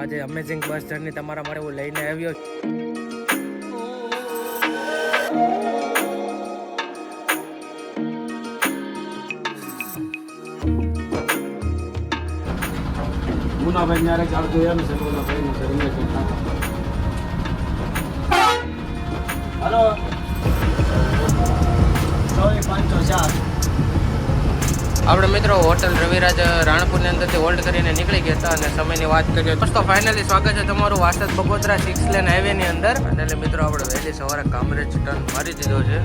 આજે અમેઝિંગ બસ જર્ની તમારા માટે હું લઈને આવ્યો મુનાભાઈ ન્યારે ચાલતું એમ છે બોલો ભાઈ છે રમેશ હાલો 504 આપણે મિત્રો હોટલ રવિરાજ રાણપુરની અંદરથી હોલ્ડ કરીને નીકળી ગયા હતા અને સમયની વાત કરીએ તો ફાઇનલી સ્વાગત છે તમારું વાસદ બગોદરા 6 લેન હાઈવેની અંદર. અને મિત્રો આપણે વહેલી સવારે કામરેજ ટર્ન મારી દીધો છે.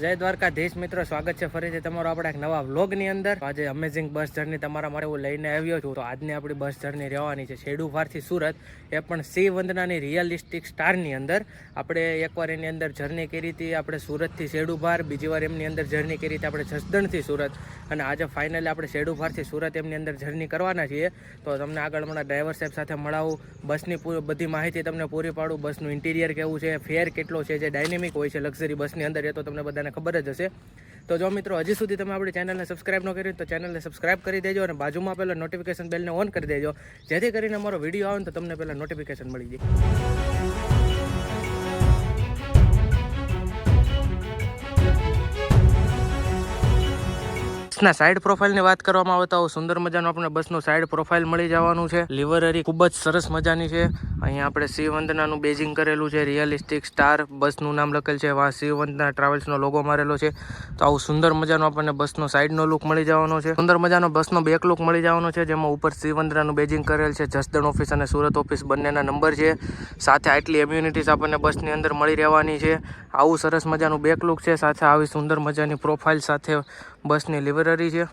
જય દ્વારકાધીશ મિત્રો, સ્વાગત છે ફરીથી તમારો આપણા એક નવા વ્લોગની અંદર. આજે અમેઝિંગ બસ જર્ની તમારા માટે હું લઈને આવ્યો છું. તો આજની આપણી બસ જર્ની રહેવાની છે શેડુફારથી સુરત, એ પણ શ્રી વંદનાની રિયલિસ્ટિક સ્ટારની અંદર. આપણે એકવાર એની અંદર જર્ની કરી હતી આપણે સુરતથી શેડુફાર, બીજી વાર એમની અંદર જર્ની કરી હતી આપણે જસદણથી સુરત, અને આજે ફાઇનલી આપણે શેડુફારથી સુરત એમની અંદર જર્ની કરવાના છીએ. તો તમને આગળ હમણાં ડ્રાઈવર સાહેબ સાથે મળાવું, બસની બધી માહિતી તમને પૂરી પાડું, બસનું ઇન્ટિરિયર કેવું છે, ફેર કેટલો છે, જે ડાયનેમિક હોય છે લક્ઝરી બસની અંદર, એ તો તમને બધાને ખબર જ હશે. તો જો મિત્રો હજી સુધી તમે આપણી ચેનલને સબસ્ક્રાઇબ ન કરી તો ચેનલને સબસ્ક્રાઇબ કરી દેજો અને બાજુમાં પહેલા નોટિફિકેશન બેલને ઓન કરી દેજો, જેથી કરીને અમારો વિડીયો આવે તો તમને પહેલા નોટિફિકેશન મળી જાય. બસના સાઈડ પ્રોફાઇલની વાત કરવામાં આવે તો સુંદર મજાનું આપણે બસનું સાઈડ પ્રોફાઇલ મળી જવાનું છે. લિવરરી ખૂબ જ સરસ મજાની છે. અહીંયા આપણે શ્રી વંદનાનું બેજિંગ કરેલું છે, રિયલિસ્ટિક સ્ટાર બસનું નામ લખેલ છે, વા શ્રી વંદના ટ્રાવેલ્સનો લોગો મારેલો છે. તો આવું સુંદર મજાનો આપણને બસનો સાઈડનો લુક મળી જવાનો છે. સુંદર મજાનો બસનો બેક લુક મળી જવાનો છે, જેમાં ઉપર શ્રી વંદનાનું બેજિંગ કરેલ છે. જસદણ ઓફિસ અને સુરત ઓફિસ બંનેના નંબર છે. સાથે આટલી એમ્યુનિટીઝ આપણને બસની અંદર મળી રહેવાની છે. આવું સરસ મજાનું બેક લુક છે, સાથે આવી સુંદર મજાની પ્રોફાઇલ સાથે બસની લિવરરી છે.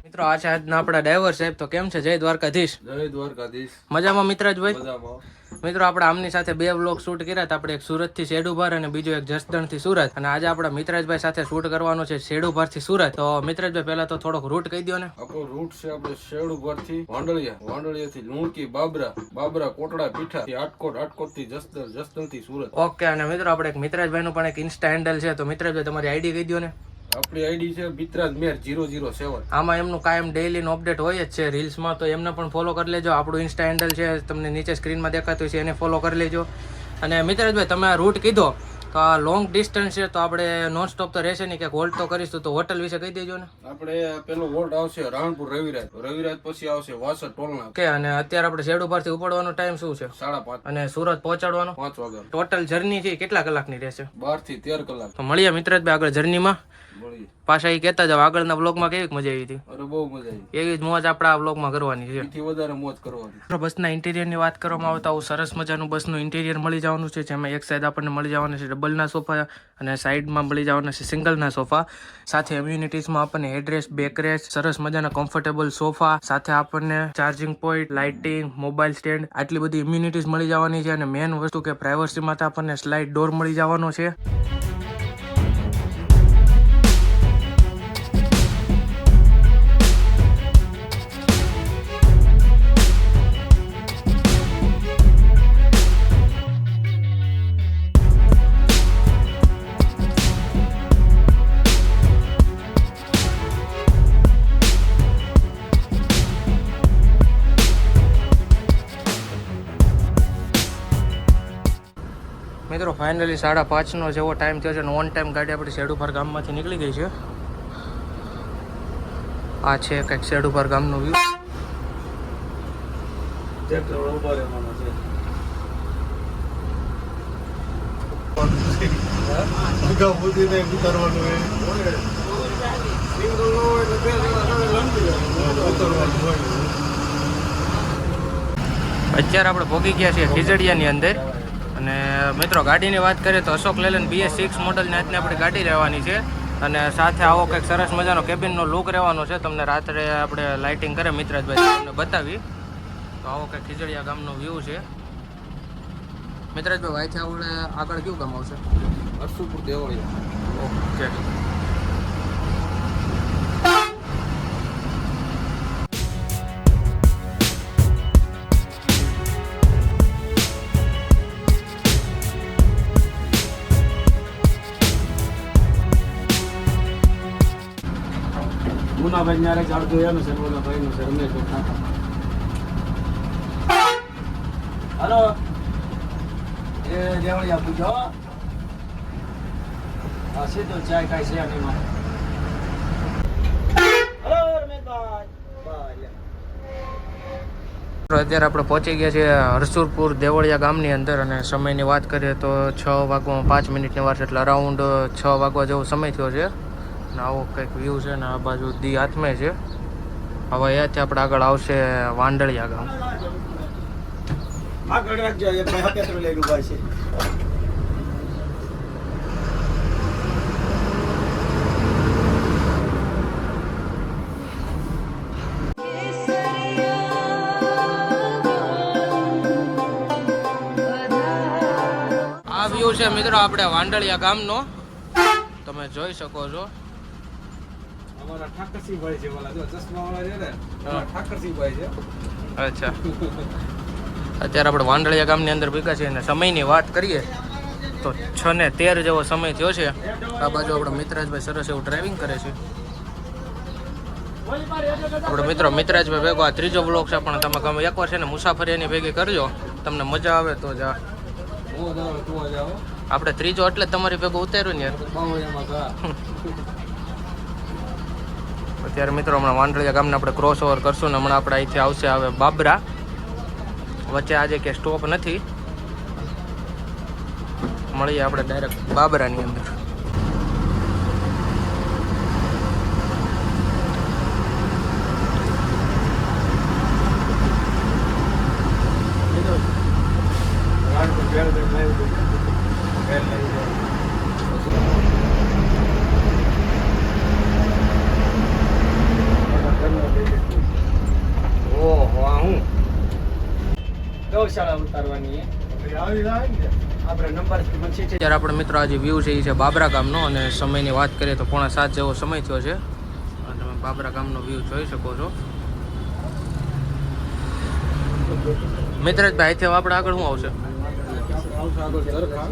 મિત્રો આ છે આજના આપણા ડ્રાઈવર સાહેબ. તો કેમ છે? જય દ્વારકાધીશ. જય દ્વારકાધીશ. મજામાં મિત્રજભાઈ? મજામાં. મિત્રો આપણે આમની સાથે બે વ્લોગ શૂટ કર્યા હતા. આપણે એક સુરતથી શેડુફાર અને બીજો એક જસદણથી સુરત, અને આજે આપણા મિત્રજભાઈ સાથે શૂટ કરવાનો છે શેડુફારથી સુરત. તો મિત્રજભાઈ પહેલા તો થોડોક રૂટ કહી દો ને. આપણો રૂટ છે આપણે શેડુફારથી વાંડળિયાથી લુણકી, બાબરા કોટડા, પીઠા, આટકોટ થી જસદણ, જસદણ થી સુરત. ઓકે. અને મિત્રો આપણે એક મિત્રજભાઈ નું પણ એક ઇન્સ્ટા હેન્ડલ છે. તો મિત્રજભાઈ તમારી આઈડી કહી દો ને. આપણી આઈડી છે મિત્રાજ મેર 007. આમાં એમનું કાયમ ડેઈલી નો અપડેટ હોય જ છે રીલ્સમાં, તો એમને પણ ફોલો કરી લેજો. આપણું ઇન્સ્ટા હેન્ડલ છે તમને નીચે સ્ક્રીનમાં દેખાતું છે, એને ફોલો કરી લેજો. અને મિત્રજભાઈ તમે આ રૂટ કીધો તો આ લોંગ ડિસ્ટન્સ છે, તો આપણે નોન સ્ટોપ તો રહેશે નહીં, કે હોલ્ટ તો કરીશું. તો હોટલ વિશે કહી દેજો ને. આપણે પેલો હોલ્ટ આવશે રાણપુર રવિરાજ પછી આવશે વાસદ ટોલના. ઓકે. અને અત્યારે આપણે શેડુફારથી ઉપડવાનો ટાઈમ શું છે? 5:30. અને સુરત પહોંચાડવાનો 5 વાગ્યા. ટોટલ જર્ની છે કેટલા કલાકની રહેશે? 12 થી 13 કલાક. તો મળીએ મિત્રજભાઈ આગળ જર્નીમાં. પાછા એ કહેતા જાવ આગળના વ્લોગમાં કેવી મજા આવી હતી. અરે બહુ મજા આવી. એવી જ મોજ આપણે આ વ્લોગમાં કરવાની છે. એથી વધારે મોજ કરવાની. બસના ઇન્ટિરિયરની વાત કરવામાં આવે તો આવું સરસ મજાનું બસનું ઇન્ટિરિયર મળી જવાનું છે, જેમાં એક સાઈડ આપણને મળી જવાના છે ડબલના સોફા અને સાઈડમાં મળી જવાના છે સિંગલના સોફા. સાથે એમ્યુનિટીઝમાં આપણને હેડરેસ્ટ, બેકરેસ્ટ, સરસ મજાના કમ્ફર્ટેબલ સોફા, સાથે આપણને charging point, lighting, mobile stand, આટલી બધી ઇમ્યુનિટીઝ મળી જવાની છે. અને મેઇન વસ્તુ કે પ્રાઇવસી માટે આપણને સ્લાઇડ ડોર મળી જવાનો છે. મિત્રો ફાઇનલી 5:30 જેવો ટાઈમ થયો છે અને ઓન ટાઈમ ગાડી આપણી શેડુફાર ગામમાંથી નીકળી ગઈ છે. આ છે કંઈક શેડુફાર ગામનો વ્યૂ. અત્યારે આપણે પહોંચી ગયા છીએ ખીજડીયાની અંદર. અને મિત્રો ગાડીની વાત કરીએ તો અશોક લેલેન્ડ BS6 મોડલની આજની આપણી ગાડી રહેવાની છે. અને સાથે આવો કંઈક સરસ મજાનો કેબિનનો લુક રહેવાનો છે. તમને રાત્રે આપણે લાઇટિંગ કરે મિત્રજભાઈ તમને બતાવી. તો આવો કંઈક ખીજડીયા ગામનો વ્યૂ છે. મિત્રાજભાઈ વાયથી આપણે આગળ કયું કામ આવશે? હરસુપુર દેવળિયા. ઓકે. મુનાભાઈ ન્યારે ઝાડ જોયાનું છે, બોલો ભાઈનું છે, રમેશ કાકા. હલો એ દેવળિયા પૂછો આ સીધું ચાય કાંઈ છે નહીં મારે. હલો રમેશભાઈ બાય. અત્યારે આપણે પહોંચી ગયા છીએ હરસુરપુર દેવળિયા ગામની અંદર અને સમયની વાત કરીએ તો 6 વાગવામાં 5 મિનિટની વાર છે, એટલે અરાઉન્ડ 6 વાગવા જેવો સમય થયો છે. અને આવો કંઈક વ્યૂ છે ને આ બાજુ દી હાથમે છે. હવે અહીંયાથી આપણે આગળ આવશે વાંડળિયા ગામ. આગળ રાખજો એ ભાઈ હકેતરો લઈને ઉભા છે. આ વ્યૂ છે મિત્રો આપણે વાંડળિયા ગામનો, તમે જોઈ શકો છો. અમારા ઠાકરસિંહભાઈ છે, વાલા જો ચશ્માવાળા છે ને, અમારા ઠાકરસિંહભાઈ છે. અચ્છા, અત્યારે આપણે વાંડળિયા ગામની અંદર ભેગા છીએ અને સમયની વાત કરીએ તો 6:13 જેવો સમય થયો છે. આ બાજુ આપણા મિત્રાજભાઈ સરસ એવું ડ્રાઇવિંગ કરે છે. આપણે મિત્રો મિત્રાજભાઈ ભેગો આ ત્રીજો બ્લોગ છે, પણ તમે ગમે એકવાર છે ને મુસાફરી એની ભેગી કરજો, તમને મજા આવે તો જ. ઓ જાવ તું જાવ આપણે ત્રીજો એટલે જ તમારી ભેગો ઉતાર્યું ને યાર. બાવળિયામાં કા. અત્યારે મિત્રો હમણાં વાંડળિયા ગામને આપણે ક્રોસ ઓવર કરશું ને હમણાં આપણે અહીંથી આવશે હવે બાબરા. વચ્ચે આજે કે સ્ટોપ નથી, મળીએ આપણે ડાયરેક્ટ બાબરાની અંદર. ઓહો આ હું ગૌશાળા ઉતારવાની આપણે નંબર પછી છે. અત્યારે આપણે મિત્રો આજે વ્યૂ છે એ છે બાબરા ગામનો અને સમયની વાત કરીએ તો 6:45 જેવો સમય થયો છે અને તમે બાબરા ગામનો વ્યૂ જોઈ શકો છો. મિત્રજભાઈ અહીંથી આપણે આગળ શું આવશે? આવશે આગળ ચરખા.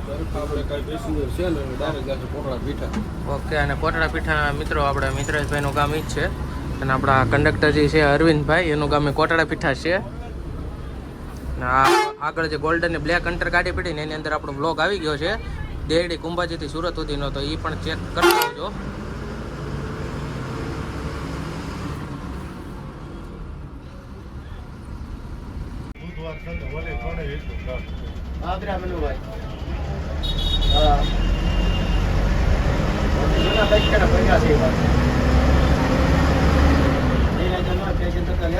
ચરખા આપણે કાંઈ પેસેન્જર છે ને ડાયરેક્ટ જશે કોટડા પીઠા. ઓકે, અને કોટડા પીઠા મિત્રો આપણે મિત્રજભાઈનું ગામ ઈ જ છે અને આપણા કંડક્ટર જે છે અરવિંદભાઈ એનું ગામ કોટડા પીઠા છે. અને આ આગળ જે ગોલ્ડન ને બ્લેક અંટર ગાડી પડી ને એની અંદર આપણો બ્લોગ આવી ગયો છે, દેરડી કુંભાજીથી સુરત સુધીનો, તો એ પણ ચેક કરતા આવજો. બાબરા મનુભાઈ હા જૂના દક્ષિણ ભર્યા છે એ વાત. એના જન્મ પેશન થતા લે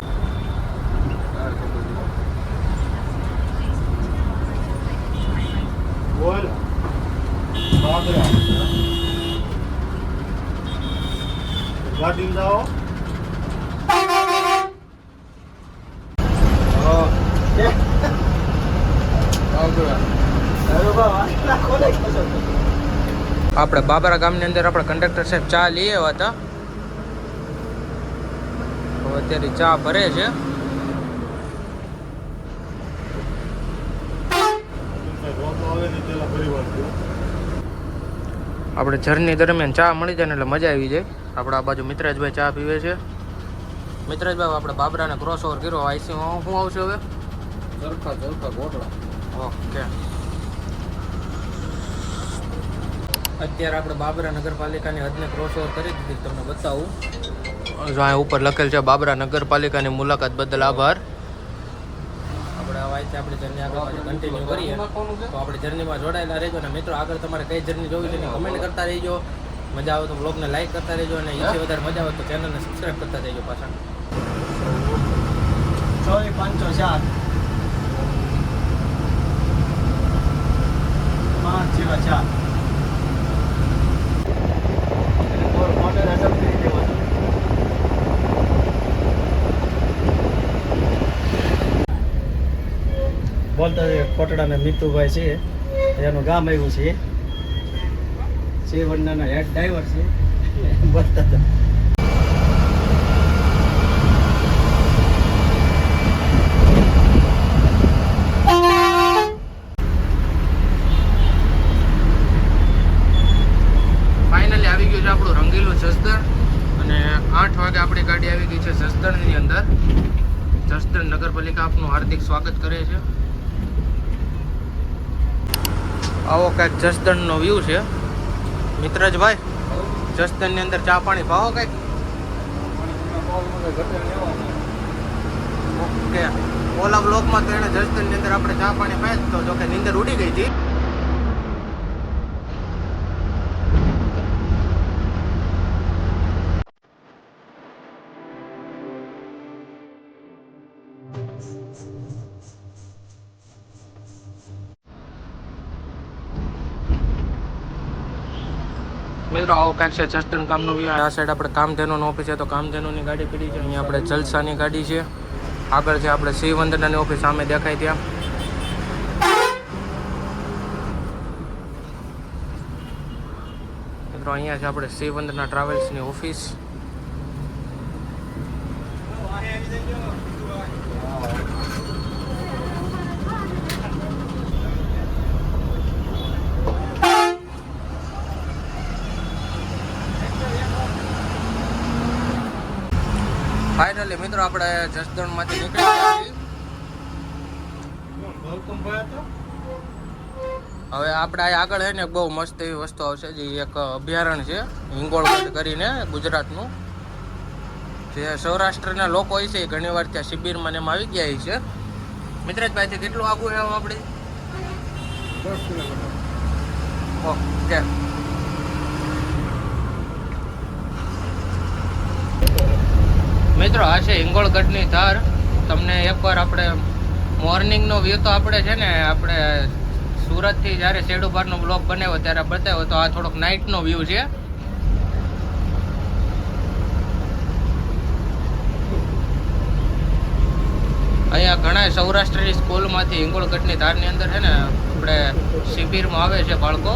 બોલ બાબરા ગાડી જાઓ. આપણે બાબરા ગામની અંદર આપણે કંડક્ટર સાહેબ ચા લઈ આવ્યા હતા, તો અત્યારે ચા ભરે છે. આપણે જર્ની દરમિયાન ચા મળી જાય ને એટલે મજા આવી જાય. આપણે આ બાજુ મિત્રાજભાઈ ચા પીવે છે. મિત્રાજભાઈ આપણે બાબરાને ક્રોસ ઓવર કર્યો, આઈસી શું આવશે હવે? ચરખા ચરખા કોટડા. ઓકે, અત્યારે આપણે બાબરા નગરપાલિકાની હદને ક્રોસ ઓવર કરી દીધી, તમને બતાવું. જો અહીં ઉપર લખેલ છે બાબરા નગરપાલિકાની મુલાકાત બદલ આભાર. આપણે આ વાંચે આપણી જર્ની આગળ પાછી કન્ટિન્યુ કરીએ, તો આપણી જર્નીમાં જોડાયેલા રહેજો. અને મિત્રો આગળ તમારે કઈ જર્ની જોવી છે એની કમેન્ટ કરતા રહેજો. મજા આવે તો બ્લોગને લાઈક કરતા રહેજો અને એથી વધારે મજા આવે તો ચેનલને સબસ્ક્રાઈબ કરતા રહેજો પાછા. 504 504 બોલતા કોટડાના મિતુભાઈ છે, એનું ગામ આવ્યું છે. C1ના હેડ ડ્રાઈવર છે. બતા હતા. ફાઇનલી આવી ગયું છે આપણું રંગીલું જસદણ અને 8 વાગે આપણી ગાડી આવી ગઈ છે જસદણની અંદર. જસદણ નગરપાલિકા આપનું હાર્દિક સ્વાગત કરે છે. આવો કંઈક જસદણનો વ્યૂ છે. મિત્રજભાઈ, જસદણની અંદર ચા પાણી ભાવો કંઈક? ઓકે, ઓલા બ્લોકમાં તો એને જસદણની અંદર આપણે ચા પાણી પાય તો જોકે નીંદર ઉડી ગઈ હતી. મિત્રો આવો કાંઈક છે જસદણ કામનો વ્યૂ. આ સાઈડ આપણે કામધેનુનો ઓફિસ છે તો કામધેનુની ગાડી પડી છે. અહીંયા આપણે જલસાની ગાડી છે. આગળ છે આપણે શ્રી વંદનાની ઓફિસ સામે દેખાય ત્યાં. મિત્રો અહીંયા છે આપણે શ્રી વંદના ટ્રાવેલ્સની ઓફિસ. ફાઇનલી મિત્રો આપણે જસદણમાંથી નીકળી ગયા છીએ. હવે આપણે આ આગળ છે ને બહુ મસ્ત એવી વસ્તુ આવશે, જે એક અભયારણ્ય છે હિંગોળગઢ કરીને ગુજરાતનું. જે સૌરાષ્ટ્રના લોકો હોય છે એ ઘણી વાર ત્યાં શિબિરમાં ને એમાં આવી ગયા છે. મિત્રજભાઈથી કેટલું આગું છે આપણે? 10 કિલોમીટર. ઓકે, મિત્રો આ છે હિંગોળગઢની ધાર. તમને એકવાર આપણે મોર્નિંગનો વ્યૂ તો આપણે છે ને આપણે સુરતથી જ્યારે શેડુપારનો બ્લોગ બનાવ્યો ત્યારે બતાવ્યો, તો આ થોડોક નાઇટનો વ્યૂ છે. અહીંયા ઘણા સૌરાષ્ટ્રની સ્કૂલમાંથી હિંગોળગઢની ધારની અંદર છે ને આપણે શિબિરમાં આવે છે બાળકો.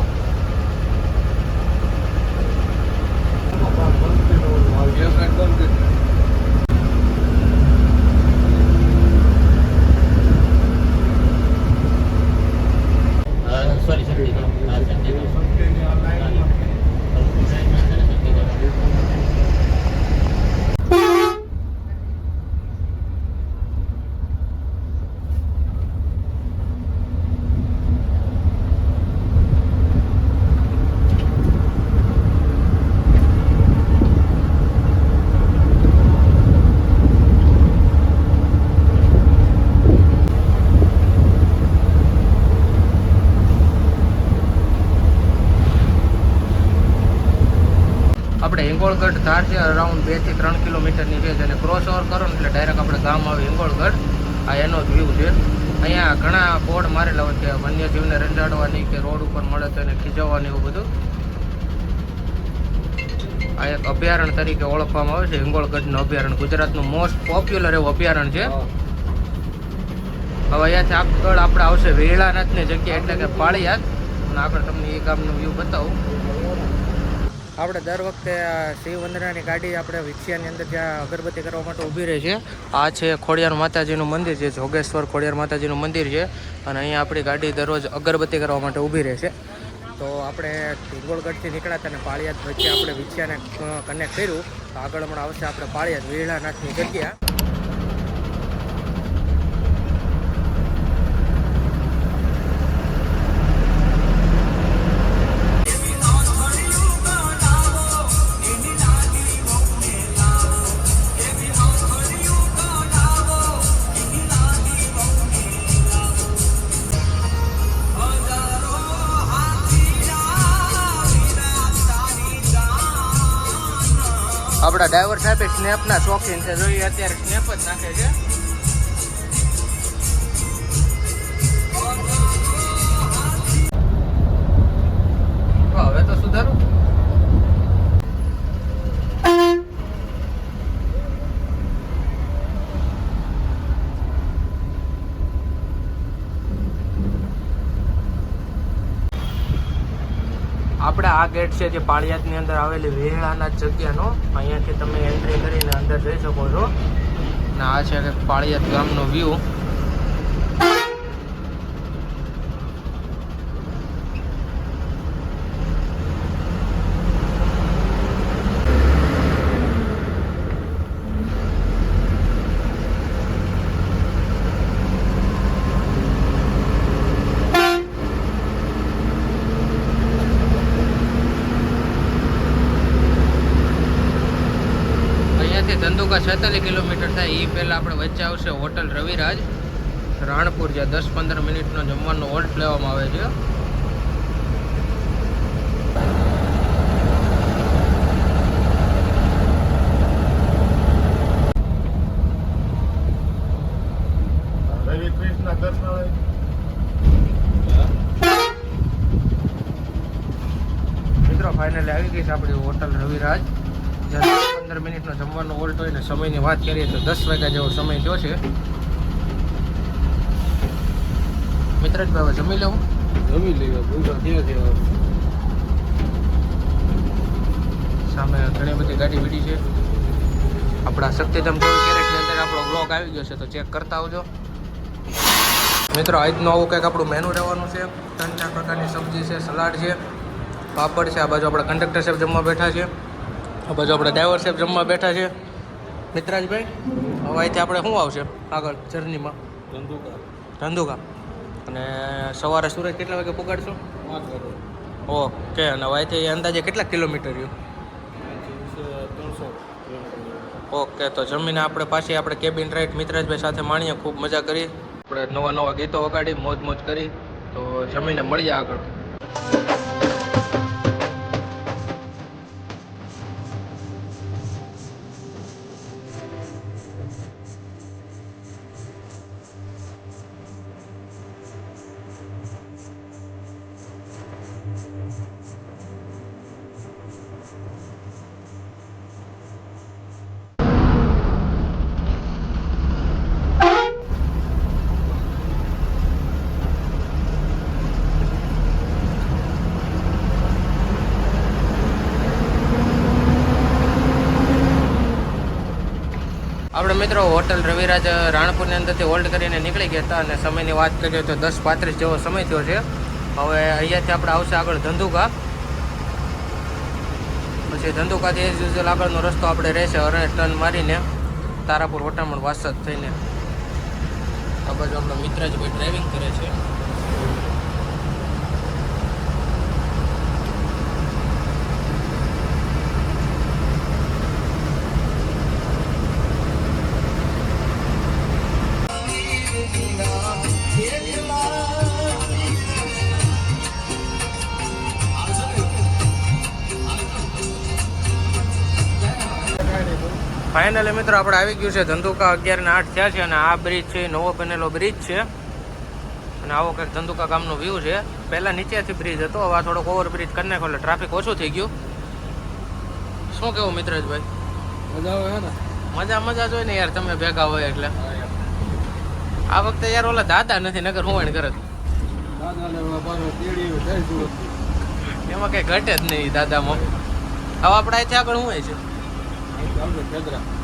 આપણે હિંગોળગઢ ધાર છે અરાઉન્ડ 2 થી 3 કિલોમીટરની છે. જેને ક્રોસ ઓવર કરો ને એટલે ડાયરેક્ટ આપણે ગામ આવે હિંગોળગઢ. આ એનો જ વ્યૂ છે. અહીંયા ઘણા બોર્ડ મારેલા હોય કે વન્યજીવને રંજાડવાની કે રોડ ઉપર મળે તો એને ખીજવવાની, એવું બધું. આ એક અભયારણ્ય તરીકે ઓળખવામાં આવે છે હિંગોળગઢનું અભયારણ્ય. ગુજરાતનું મોસ્ટ પોપ્યુલર એવું અભયારણ્ય છે. હવે અહીંયાથી આગળ આપણે આવશે વેળાનાથની જગ્યા એટલે કે પાળિયાદ, અને આગળ તમને એ ગામનું વ્યૂ બતાવું. આપણે દર વખતે શ્રી વંદનાની ગાડી આપણે વિછિયાની અંદર જ્યાં અગરબત્તી કરવા માટે ઊભી રહે છે. આ છે ખોડિયાર માતાજીનું મંદિર છે, જોગેશ્વર ખોડિયાર માતાજીનું મંદિર છે. અને અહીંયા આપણી ગાડી દરરોજ અગરબત્તી કરવા માટે ઊભી રહે છે. તો આપણે હિંગોળગઢથી નીકળ્યા હતા અને પાળિયાદ વચ્ચે આપણે વિછિયાને કનેક્ટ કર્યું. તો આગળ હમણાં આવશે આપણે પાળિયાદ વેળાનાથની જગ્યા. આપણા ડ્રાઈવર સાહેબ સ્નેપના શોખીન છે. જોઈએ અત્યારે સ્નેપ જ નાખે છે. હવે તો સુધારું. આપણે આ ગેટ છે જે પાળિયાદની અંદર આવેલી વેળાના જગ્યાનો, અહીંયાથી તમે એન્ટ્રી કરીને અંદર જઈ શકો છો. અને આ છે કે પાળિયાદ ગામનો વ્યૂ. ધંધુકા 46 કિલોમીટર થાય. એ પહેલાં આપણે વચ્ચે આવશે હોટલ રવિરાજ રાણપુર, જ્યાં 10-15 મિનિટનો જમવાનો હોલ્ટ લેવામાં આવે છે. રવિ કૃષ્ણ દર્શનાલય. મિત્રો ફાઇનલી આવી ગઈ છે આપણી હોટલ રવિરાજ, જ્યાં 15 મિનિટનો જમવાનો હોલ્ટ હોય. ને સમયની વાત કરીએ તો 10 વાગ્યા જેવો સમય થયો છે. મિત્રજભાઈ હવે જમી લઉં. જમી લેવા ભૂખા થયા. સામે ઘણી બધી ગાડી બીડી છે. આપણા શક્તિધામ કેરેટની અંદર આપણો બ્લોગ આવી ગયો છે, તો ચેક કરતા આવજો. મિત્રો આજનું આવું કંઈક આપણું મેનુ રહેવાનું છે. 3-4 પ્રકારની સબ્જી છે, સલાડ છે, પાપડ છે. આ બાજુ આપણા કંડક્ટર સાહેબ જમવા બેઠા છે. આ બાજુ આપણા ડ્રાઈવર સાહેબ જમવા બેઠા છે. મિત્રાજભાઈ હવે અહીંથી આપણે શું આવશે આગળ જર્નીમાં? ધંધુકા. અને સવારે સુરત કેટલા વાગે પહોંચાડશો? 5 વાગે. ઓકે. અને હવે અહીંથી અંદાજે કેટલા કિલોમીટર રહ્યું? 300. ઓકે. તો જમીને આપણે પાછી આપણે કેબિન રાઈડ મિત્રાજભાઈ સાથે માણીએ. ખૂબ મજા કરી આપણે, નવા ગીતો વગાડી, મોજ કરી. તો જમીને મળીએ આગળ. આપણે મિત્રો હોટલ રવિરાજ રાણપુરની અંદરથી હોલ્ડ કરીને નીકળી ગયા હતા. અને સમયની વાત કરીએ તો 10:35 જેવો સમય થયો છે. હવે અહીંયાથી આપણે આવશે આગળ ધંધુકા. પછી ધંધુકાથી એઝ યુઝ્યુઅલ આગળનો રસ્તો આપણે રહેશે ટર્ન મારીને તારાપુર, વટામણ, વાસદ થઈને. આ બાજુ આપણો મિત્રજભાઈ ડ્રાઇવિંગ કરે છે. ફાઇનલી મિત્રો આપણે આવી ગયું છે ધંધુકા. 11 ને 8 થયા છે. અને આ બ્રિજ છે નવો બનેલો બ્રિજ છે. અને આવો કંઈક ધંધુકા ગામનો વ્યૂ છે. પહેલાં નીચેથી બ્રિજ હતો, હવે આ થોડોક ઓવરબ્રિજ કરી નાખ્યો એટલે ટ્રાફિક ઓછું થઈ ગયું. શું કેવું મિત્રજભાઈ? મજા આવે ને? મજા જોઈ ને યાર, તમે ભેગા હોય એટલે. આ વખતે યાર ઓલા દાદા નથી, નગર હું કરે એમાં કઈ ઘટે જ નહીં દાદામાં. હવે આપણે અહીંથી આગળ શું હોય છે?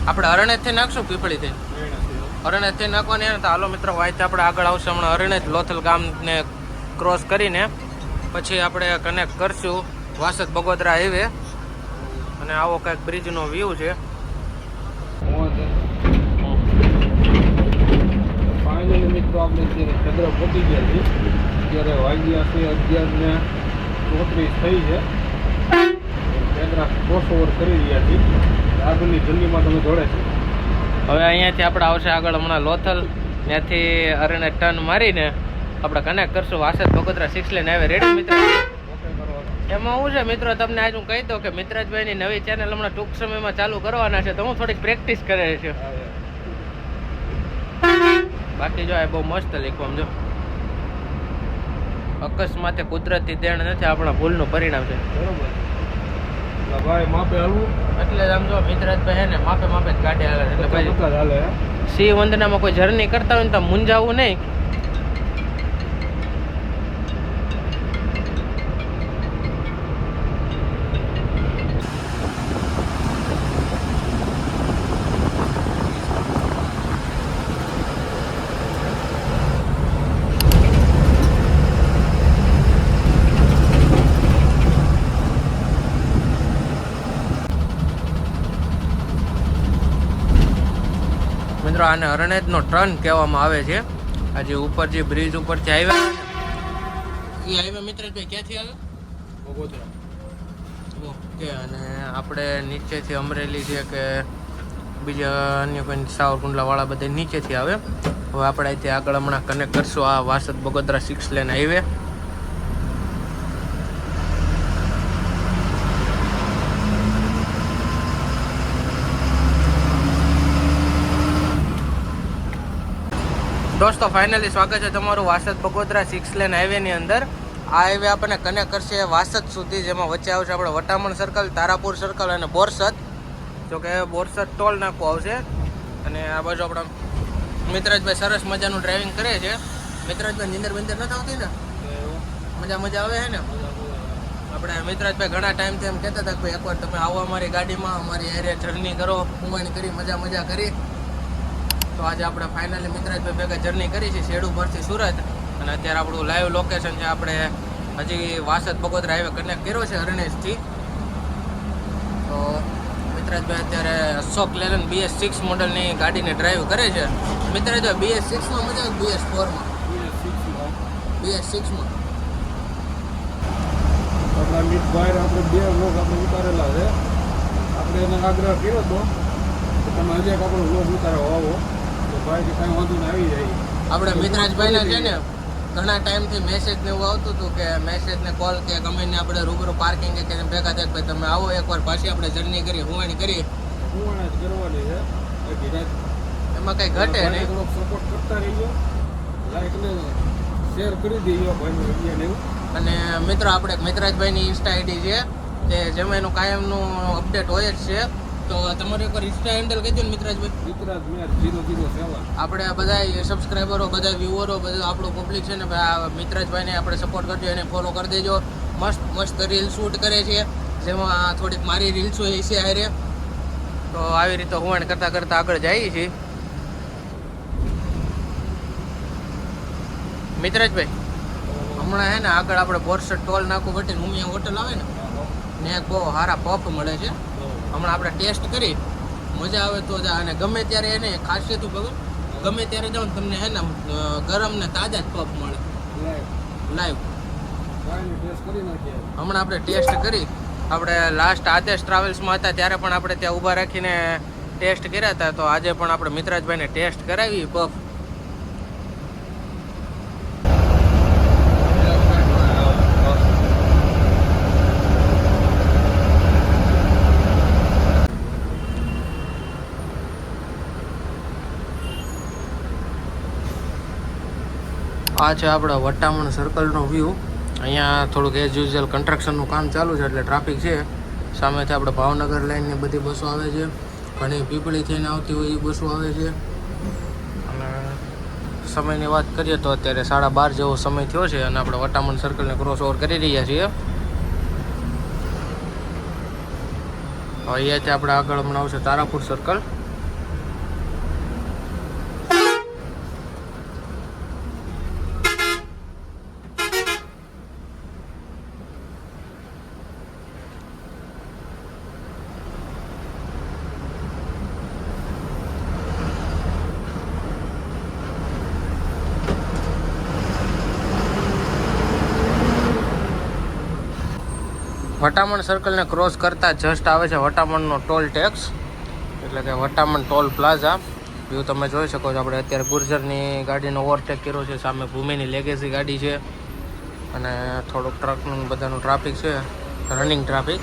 આપણે અરણેજથી નાખશું પીપળી થઈને. અરણેજથી નાખવાની ને તો હાલો મિત્રો વાયથી આપણે આગળ આવશે હમણાં અરણેજ લોથલ ગામને ક્રોસ કરીને પછી આપણે કનેક્ટ કરશું વાસદ બગોદરા હાઈવે. અને આવો કંઈક બ્રિજનો વ્યૂ છે. ફાઇનલી મિત્રો આપણે અત્યારે ચંદ્ર પહોંચી ગયા છીએ. અત્યારે વાગ્યા છે 11:34 થઈ છે. ચંદ્ર ક્રોસ ઓવર કરી રહ્યા છીએ. આગળની જર્નીમાં તમે જોડે છે. હવે અહીંયાથી આપણે આવશે આગળ હમણાં લોથલ, ત્યાંથી અરણેજ ટર્ન મારીને આપણે કનેક્ટ કરશું Vasad Bagodara 6 lane highway. Ready મિત્રો? એમાં શું છે મિત્રો, તમને આજ હું કહી દઉં કે મિત્રાજભાઈની નવી ચેનલ હમણાં ટૂંક સમયમાં ચાલુ કરવાના છે, તો હું થોડીક પ્રેક્ટિસ કરે છે. બાકી જો આ બહુ મસ્ત લીખવા જો. અકસ્માતે કુદરતી દેણ નથી, આપણા ભૂલનું પરિણામ છે. બરોબર ભાઈ, માપે હલવું એટલે આમ જો મિત્રાજભાઈ હે ને માપે જ ગાડી હાલે. એટલે ભાઈ હાલે. સિંહ વંદનામાં કોઈ જર્ની કરતા હોય ને તો મૂંઝાવું નહીં. મિત્રો આને હરણેજનો ટર્ન કહેવામાં આવે છે. આજે ઉપર જે બ્રિજ ઉપરથી આવ્યા એ હાઈવે મિત્રભાઈ ક્યાંથી આવે? બગોદરા. ઓકે. અને આપણે નીચેથી અમરેલી છે કે બીજા અન્ય કોઈ સાવરકુંડલાવાળા બધા નીચેથી આવે. હવે આપણે અહીંથી આગળ હમણાં કનેક્ટ કરશું આ વાસદ બગોદરા 6 લેન હાઈવે. દોસ્તો ફાઇનલી સ્વાગત છે તમારું વાસદ બગોદરા 6 લેન હાઈવેની અંદર. આ હાઈવે આપણને કનેક્ટ કરશે વાસદ સુધી, જેમાં વચ્ચે આવશે આપણે વટામણ સર્કલ, તારાપુર સર્કલ અને બોરસદ. જો કે બોરસદ ટોલ નાકું આવશે. અને આ બાજુ આપણા મિત્રજભાઈ સરસ મજાનું ડ્રાઇવિંગ કરે છે. મિત્રજભાઈ નીંદર બંદર નથી આવતી ને? મજા આવે છે ને? આપણે મિત્રજભાઈ ઘણા ટાઈમથી એમ કહેતા હતા કે ભાઈ એકવાર તમે આવો અમારી ગાડીમાં, અમારી એરિયા જર્ની કરો, કુંવાણી કરી, મજા કરી. તો આજે આપણે ફાઇનલી મિત્રજભાઈ ભેગા જર્ની કરી છે શેડુ પરથી સુરત. અને અત્યારે આપણું લાઈવ લોકેશન છે. આપણે હજી વાસદ બગોદરા હાઈવે કનેક્ટ કર્યો છે હરણેજથી. તો મિત્રજભાઈ અત્યારે અશોક લેલન BS6 મોડલની ગાડીને ડ્રાઈવ કરે છે. મિત્રજભાઈ BS6માં મજા આવે BS4માં? BS6માં આપણા મિતભાઈ આપણે 2 વ્લોગ આપણે ઉતારેલા છે. આપણે એને આગ્રહ કર્યો હતો કે તમે હજી એક આપણો વ્લોગ ઉતારવા આવો, તો ભાઈ કે કાંઈ વાંધો નહીં, આવી જાય. આપણે મિત્રજભાઈને છે ને ઘણા ટાઈમથી મેસેજ ને એવું આવતું હતું કે મેસેજ ને કોલ કે ગમે ને આપણે રૂબરૂ પાર્કિંગ કે ભેગા થાય ભાઈ તમે આવો એકવાર પાછી આપણે જર્ની કરી, હુવાણી કરી. હુવાણા જ કરવાની છે. બાકી રાત એમાં કંઈ ઘટે નહીં. થોડોક સપોર્ટ કરતા રહીજો, લાઈક ને શેર કરી દેજો ભાઈનું વિડીયો ને એવું. અને મિત્રો આપણે મિત્રજભાઈની ઇન્સ્ટા આઈડી છે તે જેમાં એનું કાયમનું અપડેટ હોય જ છે. તો તમારું એકવાર ઇન્સ્ટા હેન્ડલ કહી દો ને મિત્રજભાઈ. મિત્રાજ મેર 007. આપણે બધા સબસ્ક્રાઈબરો, બધા વ્યુઅરો, બધું આપણું પબ્લિક છે ને ભાઈ, આ મિત્રજભાઈને આપણે સપોર્ટ કરજો, એને ફોલો કરી દેજો. મસ્ત રીલ શૂટ કરે છે, જેમાં થોડીક મારી રીલ્સો એ છે હારે. તો આવી રીતે હુવાણ કરતાં આગળ જઈએ છીએ. મિત્રજભાઈ હમણાં હે ને આગળ આપણે બોરસદ ટોલ નાકું વટીને ઉમિયા હોટલ આવે ને એક બહુ સારા પફ મળે છે. હમણાં આપણે ટેસ્ટ કરી, મજા આવે તો જા. અને ગમે ત્યારે એને ખાસિયત ખબર, ગમે ત્યારે જાઓ ને તમને હે ને ગરમ ને તાજા જ પફ મળે લાઈવ. હમણાં આપણે ટેસ્ટ કરી. આપણે લાસ્ટ આદેશ ટ્રાવેલ્સમાં હતા ત્યારે પણ આપણે ત્યાં ઊભા રાખીને ટેસ્ટ કર્યા હતા. તો આજે પણ આપણે મિત્રજભાઈને ટેસ્ટ કરાવી પફ. આ છે આપણા વટામણ સર્કલનો વ્યૂ. અહીંયા થોડુંક એઝ યુઝ્યુઅલ કન્સ્ટ્રક્શનનું કામ ચાલુ છે એટલે ટ્રાફિક છે. સામેથી આપણે ભાવનગર લાઇનની બધી બસો આવે છે, ઘણી પીપળી થઈને આવતી હોય એ બસો આવે છે. અને સમયની વાત કરીએ તો અત્યારે 12:30 જેવો સમય થયો છે અને આપણે વટામણ સર્કલને ક્રોસ ઓવર કરી રહ્યા છીએ. અહીંયાથી આપણે આગળ હમણાં આવશે તારાપુર સર્કલ. વટામણ સર્કલને ક્રોસ કરતાં જસ્ટ આવે છે વટામણનો ટોલ ટેક્સ, એટલે કે વટામણ ટોલ પ્લાઝા. વ્યૂ તમે જોઈ શકો છો. આપણે અત્યારે ગુર્જરની ગાડીનો ઓવરટેક કર્યો છે. સામે ભૂમિની લેગેસી ગાડી છે અને થોડુંક ટ્રકનું બધાનું ટ્રાફિક છે, રનિંગ ટ્રાફિક.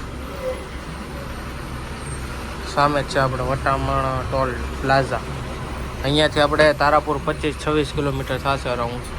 સામે જ છે આપણે વટામણ ટોલ પ્લાઝા. અહીંયાથી આપણે તારાપુર 25-26 કિલોમીટર થશે અરાઉન્ડ.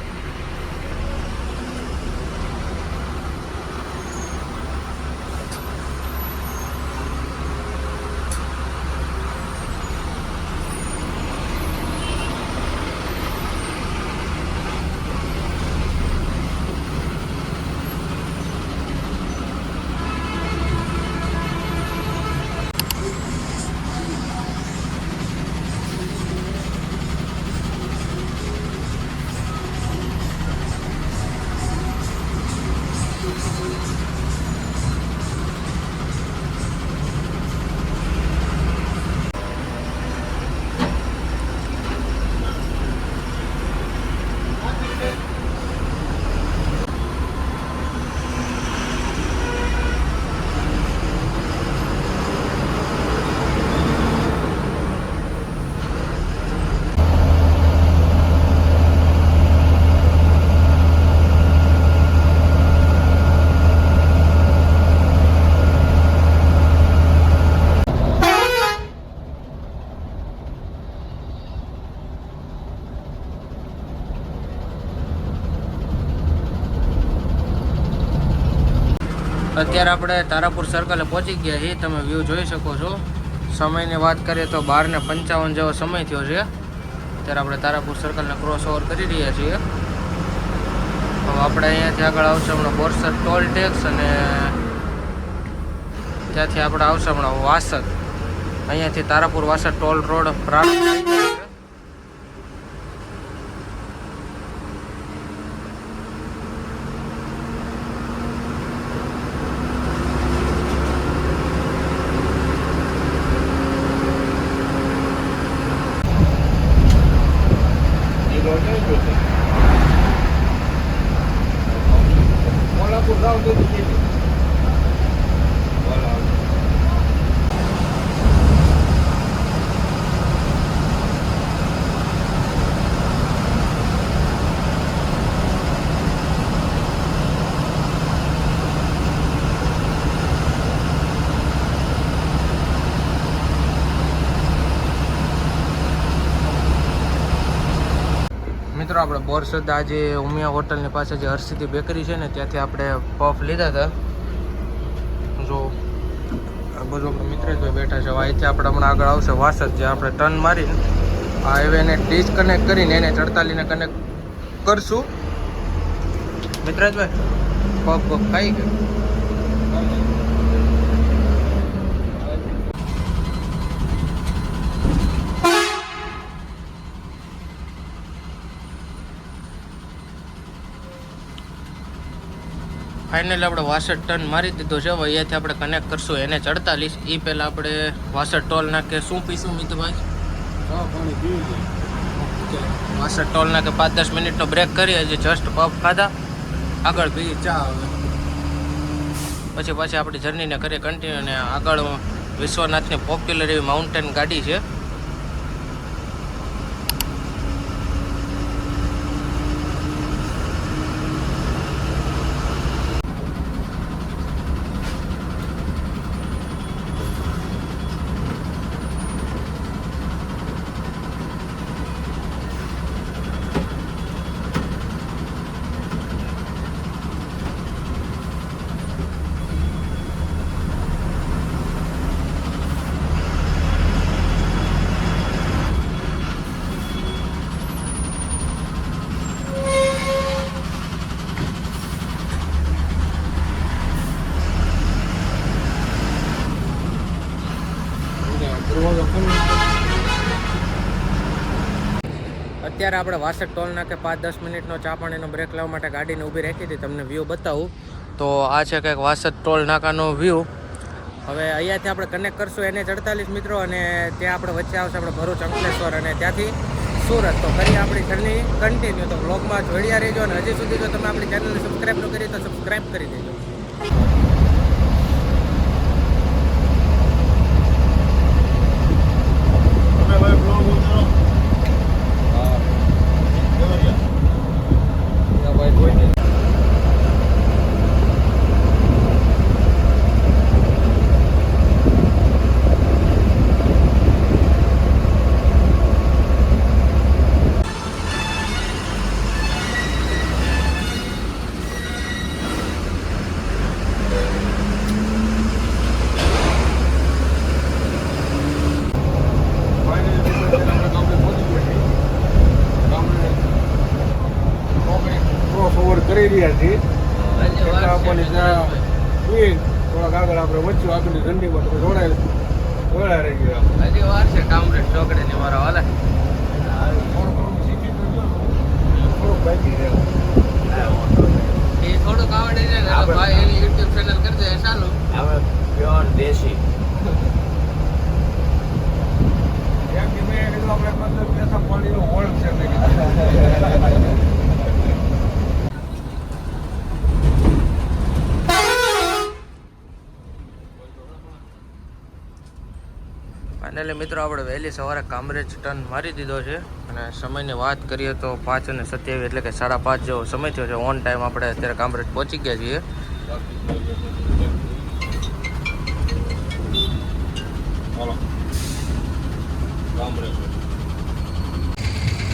અત્યારે આપણે તારાપુર સર્કલે પહોંચી ગયા છીએ. તમે વ્યૂ જોઈ શકો છો. સમયની વાત કરીએ તો 12:55 જેવો સમય થયો છે. અત્યારે આપણે તારાપુર સર્કલને ક્રોસ ઓવર કરી રહ્યા છીએ. હવે આપણે અહીંયાથી આગળ આવશે હમણાં બોરસદ ટોલ ટેક્સ અને ત્યાંથી આપણે આવશે હમણાં વાસદ. અહીંયાથી તારાપુર વાસદ ટોલ રોડ પ્રારંભ થઈ ગયો છે. મિત્રો આપણે બોરસદ આજે ઉમિયા હોટલની પાસે જે હરસિદ્ધિ બેકરી છે ને ત્યાંથી આપણે પફ લીધા હતા. જો આ બધું આપણે મિત્રેશભાઈ બેઠા છે. અહીંથી આપણે હમણાં આગળ આવશે વાસદ, જે આપણે ટર્ન મારીને આ હાઈવેને ડિસ્કનેક્ટ કરીને એને 48ને કનેક્ટ કરશું. મિત્રેશભાઈ પફ બફ ખાઈ ગયો. ફાઇનલી આપણે વાસદ ટર્ન મારી દીધો છે. હવે અહીંયાથી આપણે કનેક્ટ કરશું એને 48. એ પહેલાં આપણે વાસદ ટોલ નાકે શું પીશું મિતભાઈ? વાસદ ટોલ નાકે 5-10 મિનિટનો બ્રેક કરીએ. જે જસ્ટ પફ ખાધા, આગળ પી ચા. હવે પછી આપણી જર્નીને કરીએ કન્ટિન્યુ. અને આગળ વિશ્વનાથની પોપ્યુલર એવી માઉન્ટેન ગાડી છે. અત્યારે આપણે વાસદ ટોલ નાકે 5-10 મિનિટનો ચા પાણીનો બ્રેક લેવા માટે ગાડીને ઊભી રાખી હતી. તમને વ્યૂ બતાવું તો આ છે કંઈક વાસદ ટોલ નાકાનો વ્યૂ. હવે અહીંયાથી આપણે કનેક્ટ કરશું એને 48 મિત્રો, અને ત્યાં આપણે વચ્ચે આવશે આપણે ભરૂચ, અંકલેશ્વર અને ત્યાંથી સુરત. તો કરીએ આપણી જર્ની કન્ટિન્યુ. તો બ્લોગમાં જોડ્યા રહેજો. અને હજી સુધી જો તમે આપણી ચેનલને સબસ્ક્રાઈબ ન કરી તો સબસ્ક્રાઈબ કરી દેજો. કરી રહ્યા છીએ. આપણને ત્યાં થોડાક આગળ આપણે વચ્ચે આગળની ઠંડીમાં તમે જોડાય રહી ગયા. હજી વાર છે કામરેજ ચોકડીની મારા વાલા. થોડુંક બાકી રહ્યા. એ થોડુંક આવડે છે ને ભાઈ એની યુટ્યુબ ચેનલ કરી દે ચાલુ. હવે પ્યોર દેશી એમ કે મેં કીધું આપણે 15 પૈસા પાણીનો હોળ છે મેં કીધું. ફાઇનલી મિત્રો આપણે વહેલી સવારે કામરેજ ટર્ન મારી દીધો છે. અને સમયની વાત કરીએ તો 5:27 એટલે કે 5:30 જેવો સમય થયો છે. ઓન ટાઈમ આપણે અત્યારે કામરેજ પહોંચી ગયા છીએ.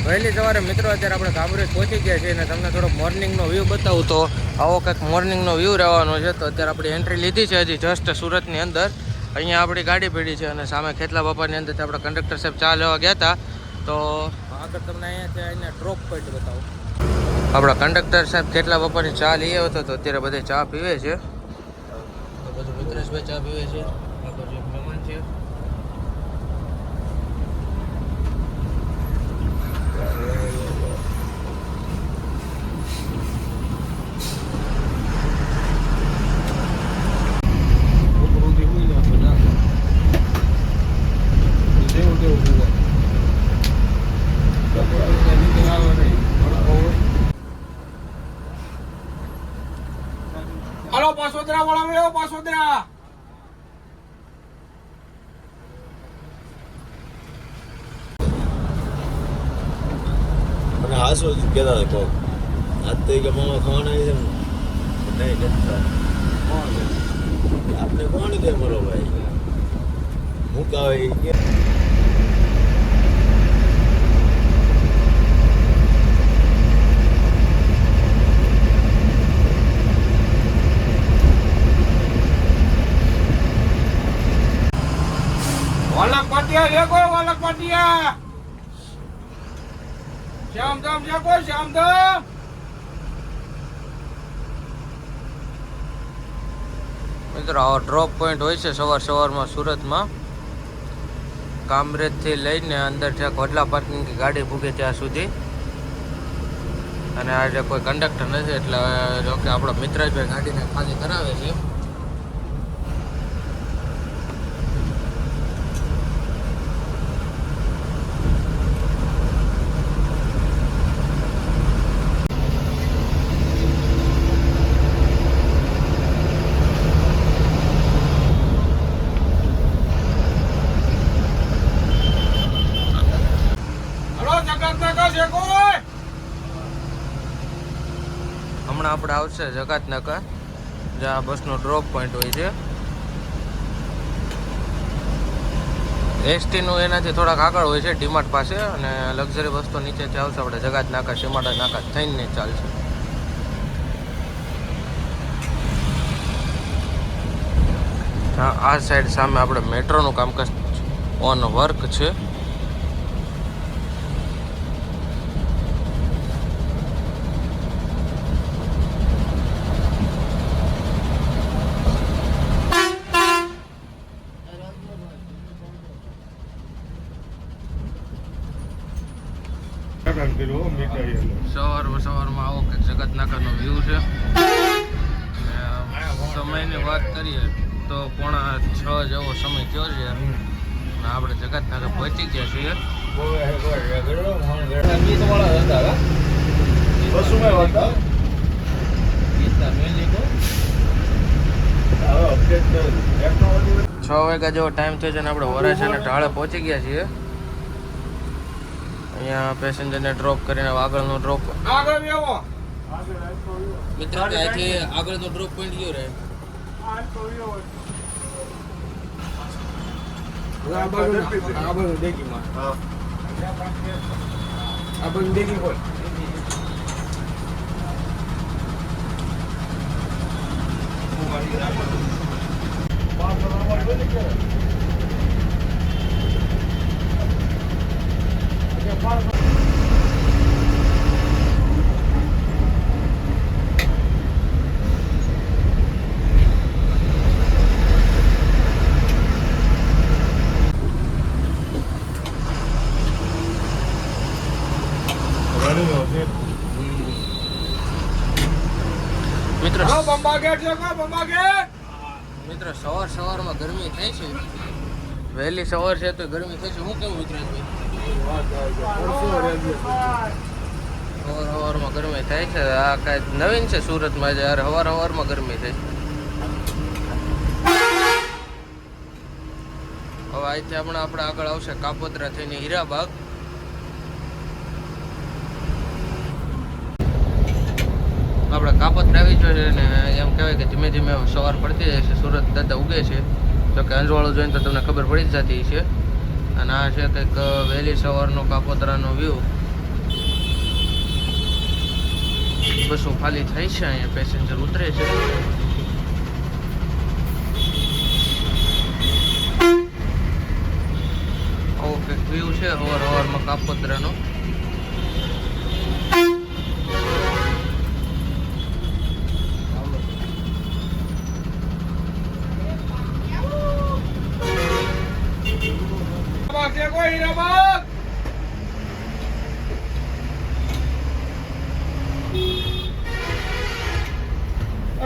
વહેલી સવારે મિત્રો અત્યારે આપણે કામરેજ પહોંચી ગયા છીએ અને તમને થોડોક મોર્નિંગનો વ્યૂ બતાવું તો આવો કંઈક મોર્નિંગનો વ્યૂ રહેવાનો છે. તો અત્યારે આપણે એન્ટ્રી લીધી છે હજી જસ્ટ સુરતની અંદર. અહીંયા આપણી ગાડી પડી છે અને સામે ખેતલા બાપાની અંદર આપણે કંડક્ટર સાહેબ ચા લેવા ગયા હતા. તો આગળ તમને અહીંયા ડ્રોપ પોઈન્ટ બતાવું. આપણા કંડક્ટર સાહેબ ખેતલા બાપાની ચા લઈ આવ્યો હતો તો અત્યારે બધે ચા પીવે છે. તો બધું મિત્રેશભાઈ ચા પીવે છે. આ બાજુ એક મહેમાન છે. હાલો પાસોદરા વાળા મેળો પાસોદરા. મને હાસો જ કહેતા હતા કોક આજ તો કે મામા ખાવાના છે ને નહીં આપણે કોણ કે મારો ભાઈ મુકાવે કે વાલક પાટિયા છે કોઈ વાલક પાટિયા શ્યામધામ છે કોઈ શ્યામધામ. મિત્રો આવો ડ્રોપ પોઈન્ટ હોય છે સવારમાં સુરતમાં. કામરેજથી લઈને અંદર ત્યાં કોટલા પાર્કિંગની ગાડી ભૂગે ત્યાં સુધી. અને આજે કોઈ કંડક્ટર નથી એટલે જો કે આપણો મિત્રભાઈ ગાડીને ખાલી કરાવે છે. હમણાં આપણે આવશે જકાતનાકા જ્યાં બસનો ડ્રોપ પોઈન્ટ હોય છે. એસટીનું એનાથી થોડાક આગળ હોય છે ડીમાર્ટ પાસે. અને લક્ઝરી બસ તો નીચેથી આવશે આપણે જકાતનાકા સીમાડા નાકા થઈને ચાલશે. આ સાઈડ સામે આપણે મેટ્રોનું કામકાજ ઓન વર્ક છે. સવારમાં આવો કે જગતનાકાનો વ્યૂ છે. સમયની વાત કરીએ તો 5:45 જેવો સમય થયો છે અને આપણે જગતનાકા પહોંચી ગયા છીએ. છ વાગ્યા જેવો ટાઈમ થયો છે અને આપણે વરાછાના ઢાળે પહોંચી ગયા છીએ. અહીંયા પેસેન્જરને ડ્રોપ કરીને આગળનો ડ્રોપ મિત્ર ત્યાંથી આગળનો ડ્રોપ પોઈન્ટ ગયો રહે. મિત્રો સવારમાં ગરમી થાય છે. વહેલી સવાર છે તો ગરમી થાય છે. હું કેવું સવારમાં ગરમી થાય છે. આ કાંઈ નવીન છે સુરતમાં જ્યારે સવારમાં ગરમી થાય. હવે અહીંથી આપણે આગળ આવશે કાપોદ્રા થઈને હીરાબાગ. આપણે કાપોદ્રા આવી જોઈએ ને એમ કહેવાય કે ધીમે ધીમે સવાર પડતી જાય છે. સુરત દાદા ઉગે છે. તો કે અંજવાળું જોઈને તો તમને ખબર પડી જ જતી છે. અને આ છે કંઈક વહેલી સવારનો કાપોદ્રાનો વ્યૂ. બસો ખાલી થાય છે, અહીંયા પેસેન્જર ઉતરે છે. આવો કંઈક વ્યૂ છે હવારમાં કાપોદ્રાનો.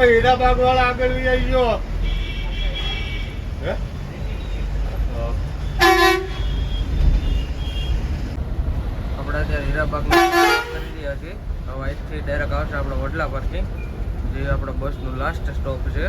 હીરાબાગ વાળા આગળ આવી ગયો. આપણે અત્યારે હીરાબાગ કરી રહ્યા છીએ. હવે અહીંથી ડાયરેક્ટ આવશે આપણે વડલા પાર્કિંગ, જે આપણે બસનું લાસ્ટ સ્ટોપ છે.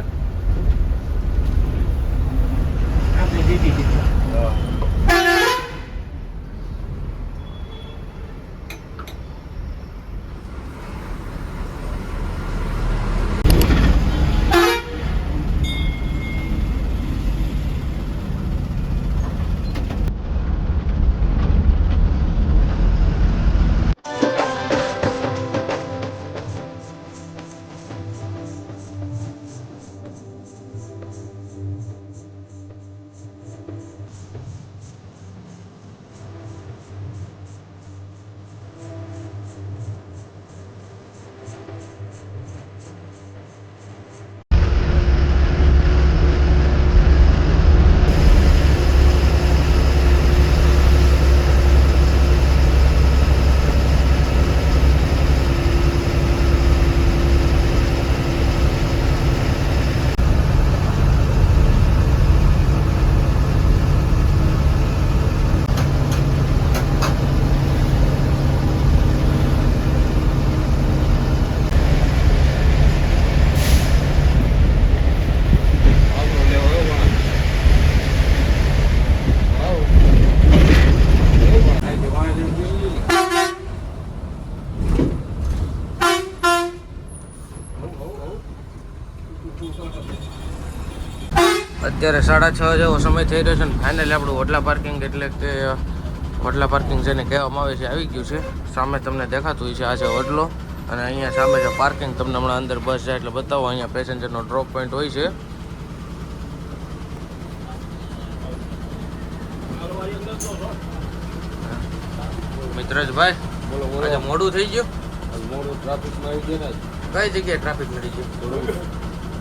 અત્યારે 6:30 જેવો સમય થઈ રહ્યો છે ને ફાઇનલી આપણું વડલા પાર્કિંગ એટલે કે વડલા પાર્કિંગ જેને કહેવામાં આવે છે આવી ગયું છે. સામે તમને દેખાતું હોય છે આ છે વડલો, અને અહીંયા સામે છે પાર્કિંગ. તમને હમણાં અંદર બસ જાય એટલે બતાવો. અહીંયા પેસેન્જરનો ડ્રોપ પોઈન્ટ હોય છે. મિત્રજભાઈ, બોલો બોલો. આજે મોડું થઈ ગયું. મોડું ટ્રાફિકમાં આવી ગયા ને. કઈ જગ્યાએ ટ્રાફિક મળી ગયું?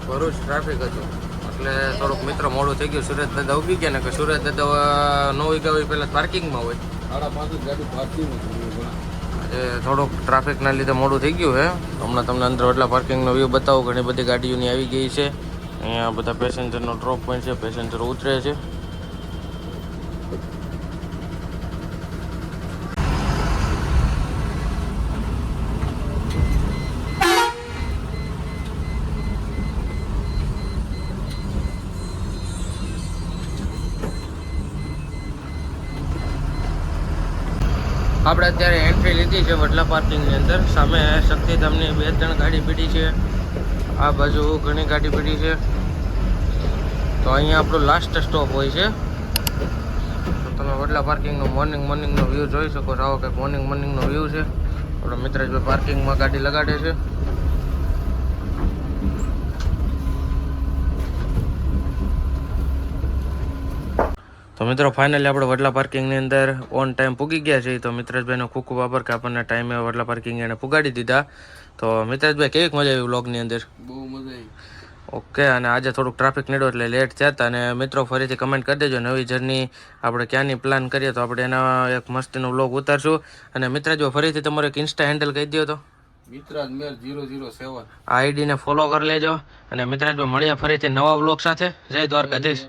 ભરૂચ ટ્રાફિક હતું એટલે થોડુંક મિત્ર મોડું થઈ ગયું. સુરત દાદા ઉગી ગયા ને કે સુરત દાદા ન ઉગ્યા હોય પહેલાં પાર્કિંગમાં હોય. 5:30 ગાડી પાર્કિંગ આજે થોડુંક ટ્રાફિકના લીધે મોડું થઈ ગયું છે. હમણાં તમને અંદર વડલા પાર્કિંગનો વ્યૂ બતાવો. ઘણી બધી ગાડીઓની આવી ગઈ છે. અહીંયા બધા પેસેન્જરનો ડ્રોપ પોઈન્ટ છે, પેસેન્જર ઉતરે છે. આપણે અત્યારે એન્ટ્રી લીધી છે વડલા પાર્કિંગની અંદર. સામે શક્તિધામની 2-3 ગાડી પીડી છે. આ બાજુ ઘણી ગાડી પીડી છે. તો અહીંયા આપણું લાસ્ટ સ્ટોપ હોય છે. તો તમે વડલા પાર્કિંગનો મોર્નિંગનો વ્યૂ જોઈ શકો છો. આવો કંઈક મોર્નિંગનો વ્યૂ છે. આપણા મિત્રભાઈ પાર્કિંગમાં ગાડી લગાડે છે. તો મિત્રો ફાઇનલી આપણે વડલા પાર્કિંગની અંદર ઓન ટાઈમ પૂગી ગયા છે. તો મિત્રજભાઈનો ખૂબ ખૂબ આભાર કે આપણને ટાઈમે વડલા પાર્કિંગ એને પુગાડી દીધા. તો મિત્રજભાઈ કેવી મજા આવી વ્લોગની અંદર? બહુ મજા આવી. ઓકે, અને આજે થોડુંક ટ્રાફિક નીકળ્યો એટલે લેટ થયા હતા. અને મિત્રો ફરીથી કમેન્ટ કરી દેજો નવી જર્ની આપણે ક્યાંની પ્લાન કરીએ તો આપણે એના એક મસ્તીનો વ્લોગ ઉતારશું. અને મિત્રજો ફરીથી તમારો એક ઇન્સ્ટા હેન્ડલ કહી દો તો. મિત્રાજ મેર 007. આ આઈડીને ફોલો કરી લેજો. અને મિત્રજો મળીએ ફરીથી નવા વ્લોગ સાથે. જય દ્વારકાધીશ.